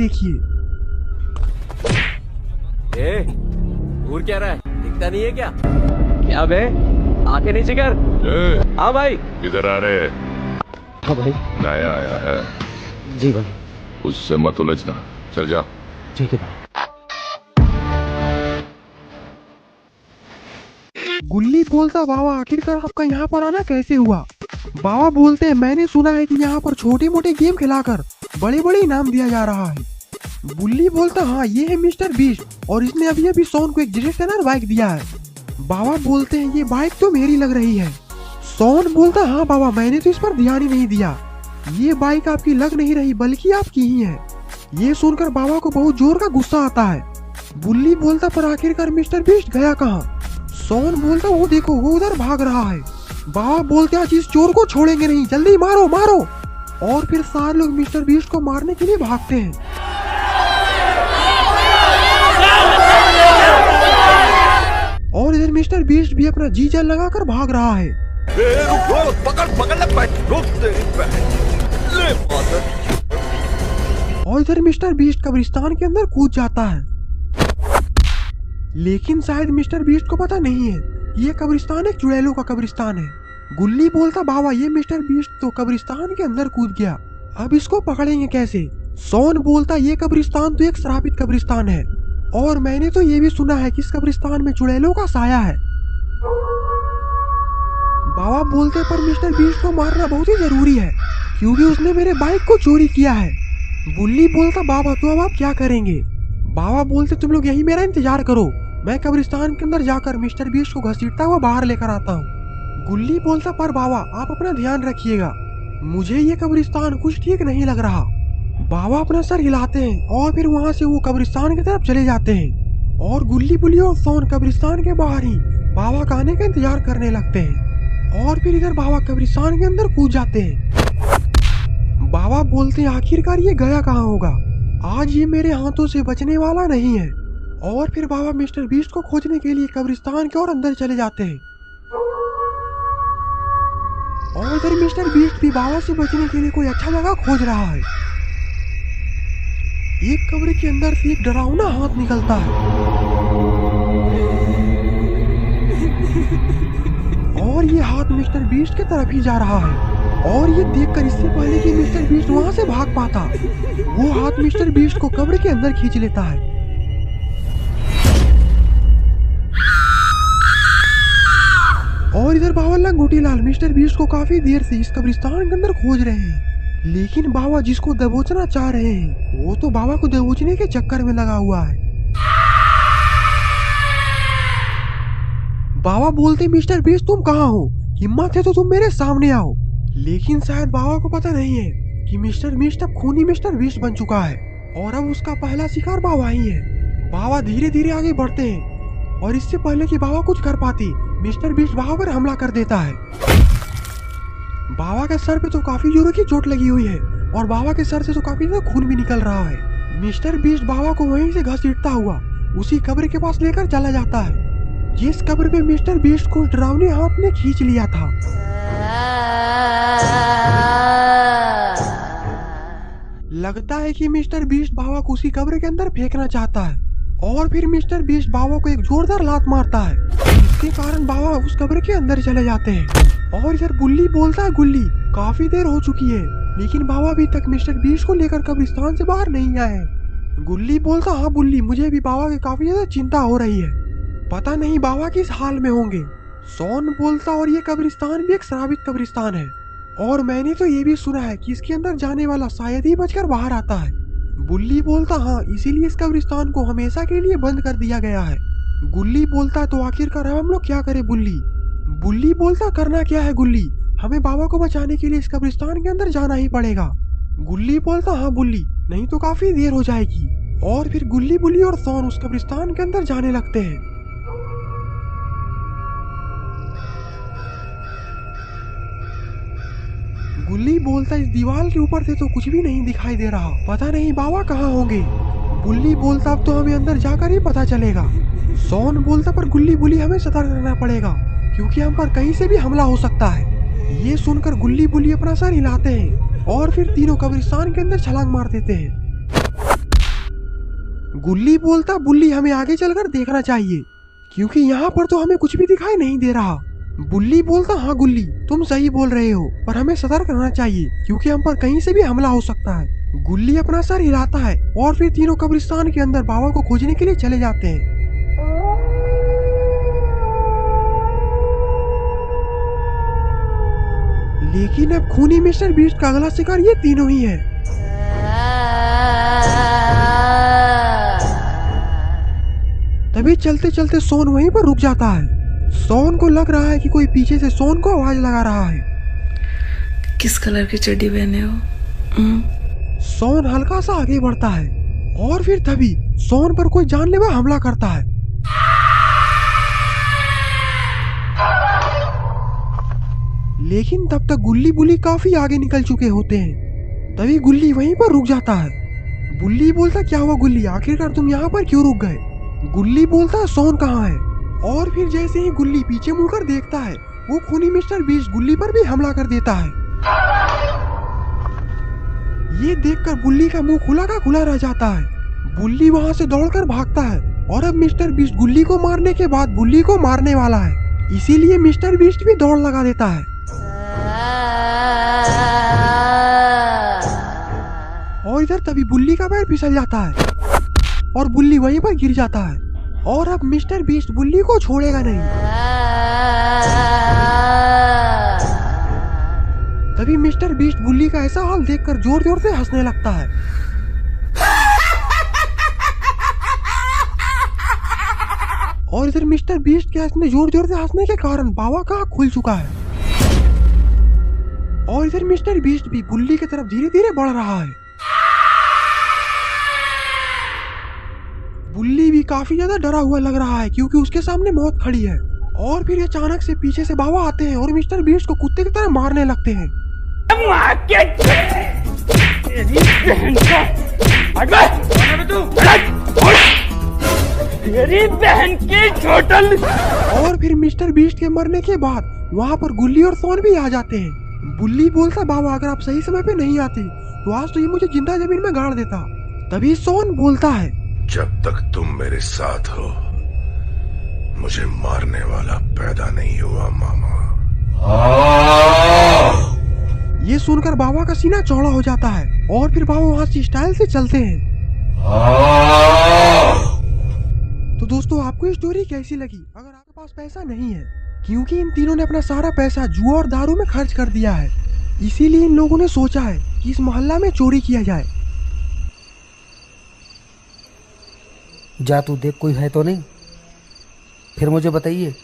देखिए। घूर क्या रहा है, दिखता नहीं है क्या? क्या बे, आके नीचे कर। हाँ भाई। इधर आ रहे हैं। हाँ भाई। नया आया है। जी भाई। उससे मत उलझना, चल जा। ठीक है भाई। गुल्ली बोलता बाबा आखिरकार आपका यहाँ पर आना कैसे हुआ? बाबा बोलते हैं मैंने सुना है कि यहाँ पर छोटे मोटे गेम खिलाकर बड़े बड़े इनाम दिया जा रहा है। गुल्ली बोलता हाँ ये है मिस्टर बीस्ट और इसने अभी अभी सोन को एक जेट बाइक दिया है। बाबा बोलते हैं ये बाइक तो मेरी लग रही है। सोन बोलता हाँ बाबा मैंने तो इस पर ध्यान ही नहीं दिया, ये बाइक आपकी लग नहीं रही बल्कि आपकी ही है। ये सुनकर बाबा को बहुत जोर का गुस्सा आता है। गुल्ली बोलता पर आखिरकार मिस्टर बीस्ट गया कहाँ? सोन बोलता वो देखो वो उधर भाग रहा है। बाबा बोलते आज इस चोर को छोड़ेंगे नहीं, जल्दी मारो मारो। और फिर सारे लोग मिस्टर बीस्ट को मारने के लिए भागते हैं। और इधर मिस्टर बीस्ट भी अपना जी जान लगाकर भाग रहा है। और इधर मिस्टर बीस्ट कब्रिस्तान के अंदर कूद जाता है, लेकिन शायद मिस्टर बीस्ट को पता नहीं है ये कब्रिस्तान एक चुड़ैलों का कब्रिस्तान है। गुल्ली बोलता बाबा ये मिस्टर बीस्ट तो कब्रिस्तान के अंदर कूद गया, अब इसको पकड़ेंगे कैसे? सोन बोलता ये कब्रिस्तान तो एक श्रापित कब्रिस्तान है और मैंने तो ये भी सुना है कि इस कब्रिस्तान में चुड़ैलों का साया है। बाबा बोलते पर मिस्टर बीस्ट को मारना बहुत ही जरूरी है क्योंकि उसने मेरे बाइक को चोरी किया है। गुल्ली बोलता बाबा तो अब आप क्या करेंगे? बाबा बोलते तुम लोग यही मेरा इंतजार करो, मैं कब्रिस्तान के अंदर जाकर मिस्टर बीस्ट को घसीटता हुआ बाहर लेकर आता हूँ। गुल्ली बोलता पर बाबा आप अपना ध्यान रखिएगा, मुझे ये कब्रिस्तान कुछ ठीक नहीं लग रहा। बाबा अपना सर हिलाते हैं और फिर वहाँ से वो कब्रिस्तान की तरफ चले जाते हैं और गुल्ली बुल्ली और सोन कब्रिस्तान के बाहर ही बाबा का आने का इंतजार करने लगते हैं। और फिर इधर बाबा कब्रिस्तान के अंदर कूद जाते हैं। बाबा बोलते हैं आखिरकार ये गया कहाँ होगा, आज ये मेरे हाथों से बचने वाला नहीं है। और फिर बाबा मिस्टर बीस्ट को खोजने के लिए कब्रिस्तान के और अंदर चले जाते हैं। और इधर मिस्टर बीस्ट भी बाबा से बचने के लिए कोई अच्छा जगह खोज रहा है। एक कब्र के अंदर से एक डरावना हाथ निकलता है और ये हाथ मिस्टर बीस्ट की तरफ ही जा रहा है। और ये देखकर इससे पहले कि मिस्टर बीस्ट वहां से भाग पाता, वो हाथ मिस्टर बीस्ट को कब्र के अंदर खींच लेता है। और इधर बाबा लंगोटी लाल मिस्टर बीस्ट को काफी देर से इस कब्रिस्तान के अंदर खोज रहे हैं, लेकिन बाबा जिसको दबोचना चाह रहे हैं वो तो बाबा को दबोचने के चक्कर में लगा हुआ है। बाबा बोलते मिस्टर बीस्ट तुम कहाँ हो, हिम्मत है तो तुम मेरे सामने आओ। लेकिन शायद बाबा को पता नहीं है कि मिस्टर बीस्ट अब खूनी मिस्टर बीस्ट बन चुका है और अब उसका पहला शिकार बाबा ही है। बाबा धीरे धीरे आगे बढ़ते हैं और इससे पहले कि बाबा कुछ कर पाती मिस्टर बीस्ट बाबा पर हमला कर देता है। बाबा के सर पे तो काफी जोरों की चोट लगी हुई है और बाबा के सर से तो काफी ज्यादा खून भी निकल रहा है। मिस्टर बीस्ट बाबा को वहीं से घसीटता हुआ उसी कब्र के पास लेकर चला जाता है जिस कब्र पे मिस्टर बीस्ट को डरावने हाथ ने खींच लिया था। लगता है कि मिस्टर बीस्ट बाबा को उसी कब्र के अंदर फेंकना चाहता है और फिर मिस्टर बीस्ट बाबा को एक जोरदार लात मारता है, इसके कारण बाबा उस कब्र के अंदर चले जाते हैं। और इधर बुल्ली बोलता है गुल्ली काफी देर हो चुकी है लेकिन बाबा अभी तक मिस्टर बीस्ट को लेकर कब्रिस्तान से बाहर नहीं आए। गुल्ली बोलता हाँ बुल्ली मुझे भी बाबा की काफी ज्यादा चिंता हो रही है, पता नहीं बाबा किस हाल में होंगे। सोन बोलता और ये कब्रिस्तान भी एक श्रापित कब्रिस्तान है और मैंने तो ये भी सुना है कि इसके अंदर जाने वाला शायद ही बचकर बाहर आता है। बुल्ली बोलता हाँ इसीलिए इस कब्रिस्तान को हमेशा के लिए बंद कर दिया गया है। गुल्ली बोलता तो आखिरकार हम लोग क्या करें बुल्ली? बुल्ली बोलता करना क्या है गुल्ली, हमें बाबा को बचाने के लिए इस कब्रिस्तान के अंदर जाना ही पड़ेगा। गुल्ली बोलता हाँ बुल्ली नहीं तो काफी देर हो जाएगी। और फिर गुल्ली बुल्ली और सोन उस कब्रिस्तान के अंदर जाने लगते हैं। गुल्ली बोलता इस दीवार के ऊपर से तो कुछ भी नहीं दिखाई दे रहा, पता नहीं बाबा कहाँ होंगे। बुल्ली बोलता अब तो हमें अंदर जाकर ही पता चलेगा। सोन बोलता पर गुल्ली बुल्ली हमें सतर्क रहना पड़ेगा क्योंकि हम पर कहीं से भी हमला हो सकता है। ये सुनकर गुल्ली बुल्ली अपना सर हिलाते हैं और फिर तीनों कब्रिस्तान के अंदर छलांग मार देते हैं। गुल्ली बोलता बुल्ली हमें आगे चलकर देखना चाहिए क्योंकि यहाँ पर तो हमें कुछ भी दिखाई नहीं दे रहा। बुल्ली बोलता हाँ गुल्ली तुम सही बोल रहे हो पर हमें सतर्क रहना चाहिए क्योंकि हम पर कहीं से भी हमला हो सकता है। गुल्ली अपना सर हिलाता है और फिर तीनों कब्रिस्तान के अंदर बाबा को खोजने के लिए चले जाते हैं। लेकिन अब खूनी मिस्टर बीस्ट का अगला शिकार ये तीनों ही है। तभी चलते चलते सोन वहीं पर रुक जाता है। सोन को लग रहा है कि कोई पीछे से सोन को आवाज लगा रहा है। किस कलर की चड्डी पहने हो? सोन हल्का सा आगे बढ़ता है और फिर तभी सोन पर कोई जानलेवा हमला करता है। लेकिन तब तक गुल्ली बुल्ली काफी आगे निकल चुके होते हैं। तभी गुल्ली वहीं पर रुक जाता है। बुल्ली बोलता क्या हुआ गुल्ली आखिरकार तुम यहाँ पर क्यों रुक गए? गुल्ली बोलता सोन कहाँ है? और फिर जैसे ही गुल्ली पीछे मुड़कर देखता है वो खूनी मिस्टर बीस्ट गुल्ली पर भी हमला कर देता है। ये देखकर बुल्ली का मुंह खुला का खुला रह जाता है। बुल्ली वहां से दौड़कर भागता है और अब मिस्टर बीस्ट गुल्ली को मारने के बाद बुल्ली को मारने वाला है, इसीलिए मिस्टर बीस्ट भी दौड़ लगा देता है। और इधर तभी बुल्ली का पैर फिसल जाता है और बुल्ली वहीं पर गिर जाता है और अब मिस्टर बीस्ट बुल्ली को छोड़ेगा नहीं। तभी मिस्टर बीस्ट बुल्ली का ऐसा हाल देखकर जोर जोर से हंसने लगता है। और इधर मिस्टर बीस्ट के जोर जोर से हंसने के कारण बाबा का आँख खुल चुका है और इधर मिस्टर बीस्ट भी बुल्ली की तरफ धीरे धीरे बढ़ रहा है। बुल्ली भी काफी ज्यादा डरा हुआ लग रहा है क्योंकि उसके सामने मौत खड़ी है। और फिर अचानक से पीछे से बाबा आते हैं और मिस्टर बीस्ट को कुत्ते की तरह मारने लगते हैं। तेरी बहन की चोटल। और फिर मिस्टर बीस्ट के मरने के बाद वहाँ पर गुल्ली और सोन भी आ जाते हैं। बुल्ली बोलता बाबा अगर आप सही समय पे नहीं आते तो आज तो ये मुझे जिंदा जमीन में गाड़ देता। तभी सोन बोलता है जब तक तुम मेरे साथ हो मुझे मारने वाला पैदा नहीं हुआ मामा। ये सुनकर बाबा का सीना चौड़ा हो जाता है और फिर बाबा वहाँ से स्टाइल से चलते हैं। तो दोस्तों आपको स्टोरी कैसी लगी? अगर आपके पास पैसा नहीं है क्योंकि इन तीनों ने अपना सारा पैसा जुआ और दारू में खर्च कर दिया है, इसीलिए इन लोगों ने सोचा है कि इस मोहल्ला में चोरी किया जाए। जा तू देख कोई है तो नहीं, फिर मुझे बताइए।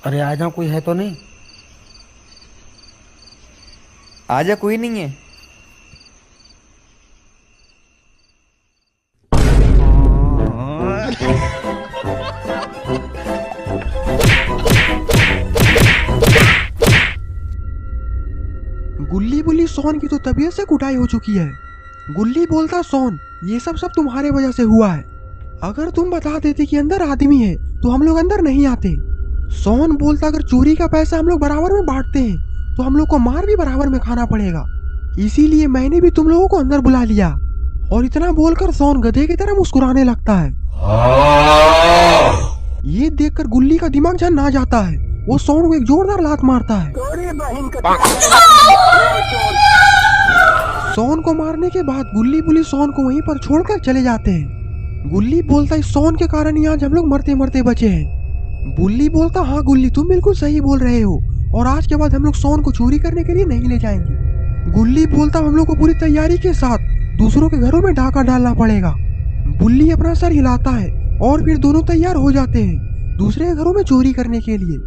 अरे आजा कोई है तो नहीं। आजा कोई नहीं है। गुल्ली बुल्ली सोन की तो तबीयत से कुटाई हो चुकी है। गुल्ली बोलता सोन ये सब तुम्हारे वजह से हुआ है, अगर तुम बता देते कि अंदर आदमी है तो हम लोग अंदर नहीं आते। सोन बोलता अगर चोरी का पैसा हम लोग बराबर में बांटते हैं तो हम लोग को मार भी बराबर में खाना पड़ेगा, इसीलिए मैंने भी तुम लोगों को अंदर बुला लिया। और इतना बोलकर सोन गधे की तरह मुस्कुराने लगता है। ये देखकर गुल्ली का दिमाग झन आ जाता है, वो सोन को एक जोरदार लात मारता है। सोन को मारने के बाद गुल्ली बुल्ली सोन को वहीं पर छोड़कर चले जाते हैं। गुल्ली बोलता है सोन के कारण ही आज हम लोग मरते मरते बचे हैं। बुल्ली बोलता हाँ गुल्ली तुम बिल्कुल सही बोल रहे हो और आज के बाद हम लोग सोन को चोरी करने के लिए नहीं ले जाएंगे। गुल्ली बोलता हम लोग को पूरी तैयारी के साथ दूसरों के घरों में डाका डालना पड़ेगा। बुल्ली अपना सर हिलाता है और फिर दोनों तैयार हो जाते हैं दूसरे के घरों में चोरी करने के लिए।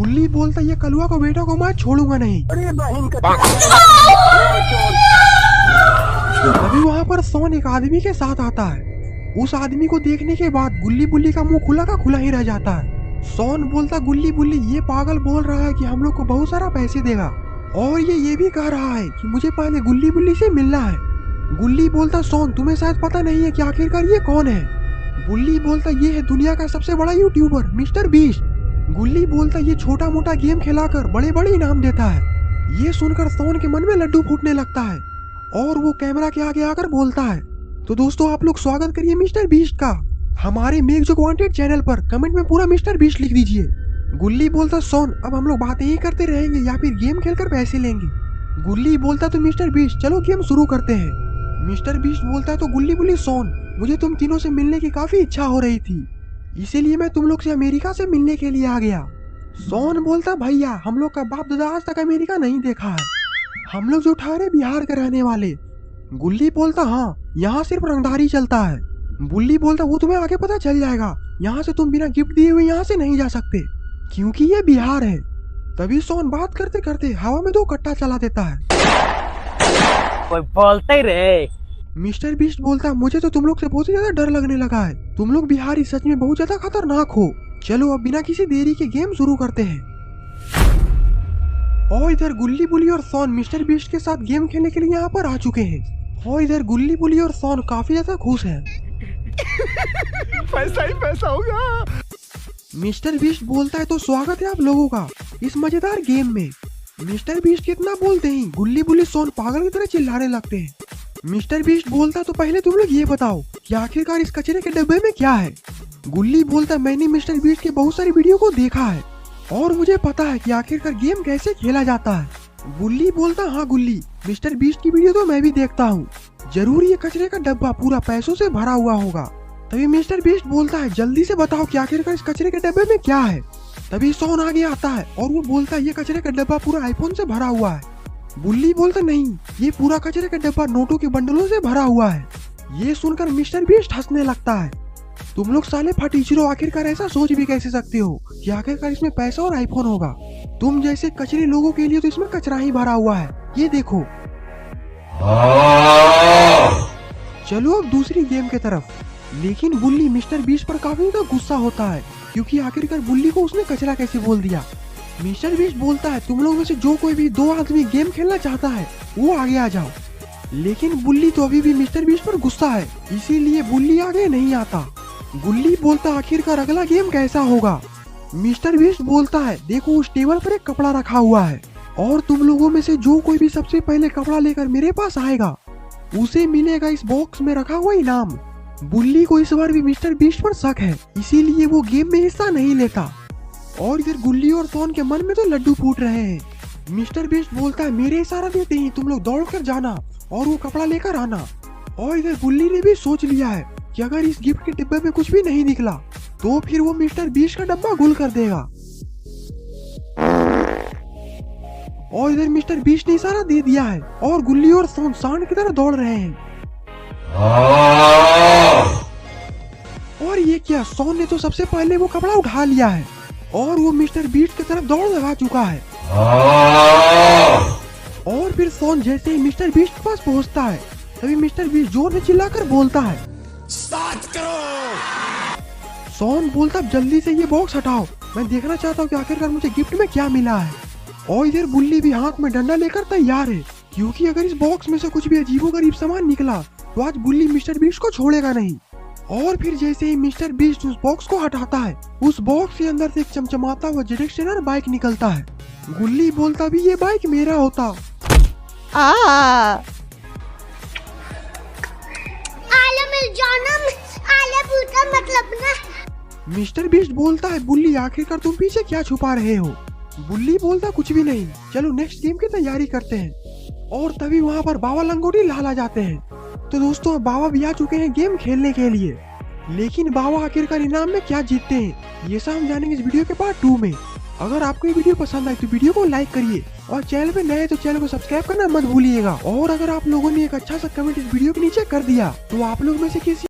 गुल्ली बोलता ये कलुआ को बेटा को मैं छोड़ूंगा नहीं। अभी वहाँ पर सोन एक आदमी के साथ आता है। उस आदमी को देखने के बाद गुल्ली बुल्ली का मुंह खुला का खुला ही रह जाता है। सोन बोलता गुल्ली बुल्ली ये पागल बोल रहा है कि हम लोग को बहुत सारा पैसे देगा और ये भी कह रहा है कि मुझे पहले गुल्ली बुल्ली से मिलना है। गुल्ली बोलता सोन तुम्हें शायद पता नहीं है कि आखिरकार ये कौन है। गुल्ली बोलता ये है दुनिया का सबसे बड़ा यूट्यूबर मिस्टर बीस्ट। गुल्ली बोलता ये छोटा मोटा गेम खिलाकर बड़े बड़े इनाम देता है। ये सुनकर सोन के मन में लड्डू फूटने लगता है और वो कैमरा के आगे आकर बोलता है तो दोस्तों आप लोग स्वागत करिए मिस्टर बीस्ट का हमारे मेक जो वांटेड चैनल पर। कमेंट में पूरा मिस्टर बीस्ट लिख दीजिए। गुल्ली बोलता सोन अब हम लोग बातें ही करते रहेंगे या फिर गेम खेलकर पैसे लेंगे। गुल्ली बोलता तो मिस्टर बीस्ट चलो गेम शुरू करते हैं। मिस्टर बीस्ट बोलता है तो गुल्ली बुल्ली सोन मुझे तुम तीनों से मिलने की काफी इच्छा हो रही थी, इसीलिए मैं तुम लोग से अमेरिका से मिलने के लिए आ गया। सोन बोलता भैया हम लोग का बाप दादा आज तक अमेरिका नहीं देखा है, हम लोग जो ठहरे बिहार के रहने वाले। गुल्ली बोलता हाँ यहाँ सिर्फ रंगदारी चलता है। गुल्ली बोलता वो तुम्हें आगे पता चल जाएगा, यहाँ से तुम बिना गिफ्ट दिए हुए यहाँ से नहीं जा सकते क्योंकि ये बिहार है। तभी सोन बात करते करते हवा में 2 कट्टा चला देता है। कोई बोलते ही रे। मिस्टर बीस्ट बोलता मुझे तो तुम लोग से बहुत ज्यादा डर लगने लगा है, तुम लोग बिहारी सच में बहुत ज्यादा खतरनाक हो। चलो अब बिना किसी देरी के गेम शुरू करते हैं। और इधर गुल्ली बुली और सोन मिस्टर बीस्ट के साथ गेम खेलने के लिए यहाँ पर आ चुके हैं और इधर गुल्ली बुली और सोन काफी ज्यादा खुश हैं। पैसा ही पैसा होगा। मिस्टर बीस्ट बोलता है तो स्वागत है आप लोगों का इस मजेदार गेम में। मिस्टर बीस्ट कितना बोलते ही गुल्ली बुली सोन पागल की तरह चिल्लाने लगते हैं। मिस्टर बीस्ट बोलता तो पहले तुम लोग ये बताओ कि आखिरकार इस कचरे के डब्बे में क्या है। गुल्ली बोलता मैंने मिस्टर बीस्ट के बहुत सारी वीडियो को देखा है और मुझे पता है कि आखिरकार गेम कैसे खेला जाता है। गुल्ली बोलता हाँ गुल्ली मिस्टर बीस्ट की वीडियो तो मैं भी देखता हूँ, जरूर ये कचरे का डब्बा पूरा पैसों से भरा हुआ होगा। तभी मिस्टर बीस्ट बोलता है जल्दी से बताओ कि आखिरकार इस कचरे के डब्बे में क्या है। तभी सोन आगे आता है और वो बोलता है ये कचरे का डब्बा पूरा आईफोन से भरा हुआ है। गुल्ली बोलता नहीं ये पूरा कचरे का डब्बा नोटों के बंडलों से भरा हुआ है। ये सुनकर मिस्टर बीस्ट हंसने लगता है। तुम लोग साले फटीचरों आखिरकार ऐसा सोच भी कैसे सकते हो कि आखिरकार इसमें पैसा और आईफोन होगा। तुम जैसे कचरे लोगों के लिए तो इसमें कचरा ही भरा हुआ है, ये देखो। चलो अब दूसरी गेम की तरफ। लेकिन बुल्ली मिस्टर बीस्ट पर काफी ज्यादा गुस्सा होता है क्योंकि आखिरकार बुल्ली को उसने कचरा कैसे बोल दिया। मिस्टर बीस्ट बोलता है तुम लोग में से जो कोई भी 2 आदमी गेम खेलना चाहता है वो आगे आ जाओ। लेकिन बुल्ली तो अभी भी मिस्टर बीस्ट पर गुस्सा है, इसीलिए बुल्ली आगे नहीं आता। गुल्ली बोलता आखिरकार अगला गेम कैसा होगा। मिस्टर बीस्ट बोलता है देखो उस टेबल पर एक कपड़ा रखा हुआ है और तुम लोगों में से जो कोई भी सबसे पहले कपड़ा लेकर मेरे पास आएगा उसे मिलेगा इस बॉक्स में रखा हुआ इनाम। बुल्ली को इस बार भी मिस्टर बीस्ट पर शक है, इसीलिए वो गेम में हिस्सा नहीं लेता। और इधर गुल्ली और सोन के मन में तो लड्डू फूट रहे हैं। मिस्टर बीस्ट बोलता है मेरे इशारा देते ही तुम लोग दौड़ कर जाना और वो कपड़ा लेकर आना। और इधर गुल्ली ने भी सोच लिया है कि अगर इस गिफ्ट के डिब्बे में कुछ भी नहीं निकला तो फिर वो मिस्टर बीस्ट का डब्बा गुल कर देगा। और इधर मिस्टर बीस्ट ने इशारा दे दिया है और गुल्ली और सोन सांड की तरह दौड़ रहे हैं। और ये क्या, सोन ने तो सबसे पहले वो कपड़ा उठा लिया है और वो मिस्टर बीस्ट की तरफ दौड़ लगा चुका है। और फिर सोन जैसे ही मिस्टर बीस्ट के पास पहुंचता है तभी मिस्टर बीस्ट जोर से चिल्लाकर बोलता है स्टार्ट करो। सोन बोलता जल्दी से ये बॉक्स हटाओ, मैं देखना चाहता हूँ कि आखिरकार मुझे गिफ्ट में क्या मिला है। और इधर बुल्ली भी हाथ में डंडा लेकर तैयार है क्योंकि अगर इस बॉक्स में से कुछ भी अजीबोगरीब सामान निकला तो आज बुल्ली मिस्टर बीस्ट को छोड़ेगा नहीं। और फिर जैसे ही मिस्टर बीस्ट उस बॉक्स को हटाता है उस बॉक्स के अंदर से एक चमचमाता हुआ जेट बाइक निकलता है। गुल्ली बोलता भी ये बाइक मेरा होता। मतलब ना। मिस्टर बीस्ट बोलता है बुल्ली आखिरकार तुम पीछे क्या छुपा रहे हो। बुल्ली बोलता कुछ भी नहीं, चलो नेक्स्ट गेम की तैयारी करते हैं। और तभी वहाँ पर बाबा लंगोटी लाला जाते हैं। तो दोस्तों बाबा भी आ चुके हैं गेम खेलने के लिए, लेकिन बाबा आखिरकार इनाम में क्या जीतते हैं ये सब हम जानेंगे इस वीडियो के पार्ट 2 में। अगर आपको ये वीडियो पसंद आए तो वीडियो को लाइक करिए और चैनल पे नए तो चैनल को सब्सक्राइब करना मत भूलिएगा। और अगर आप लोगों ने एक अच्छा सा कमेंट इस वीडियो के नीचे कर दिया तो आप लोग में से किसी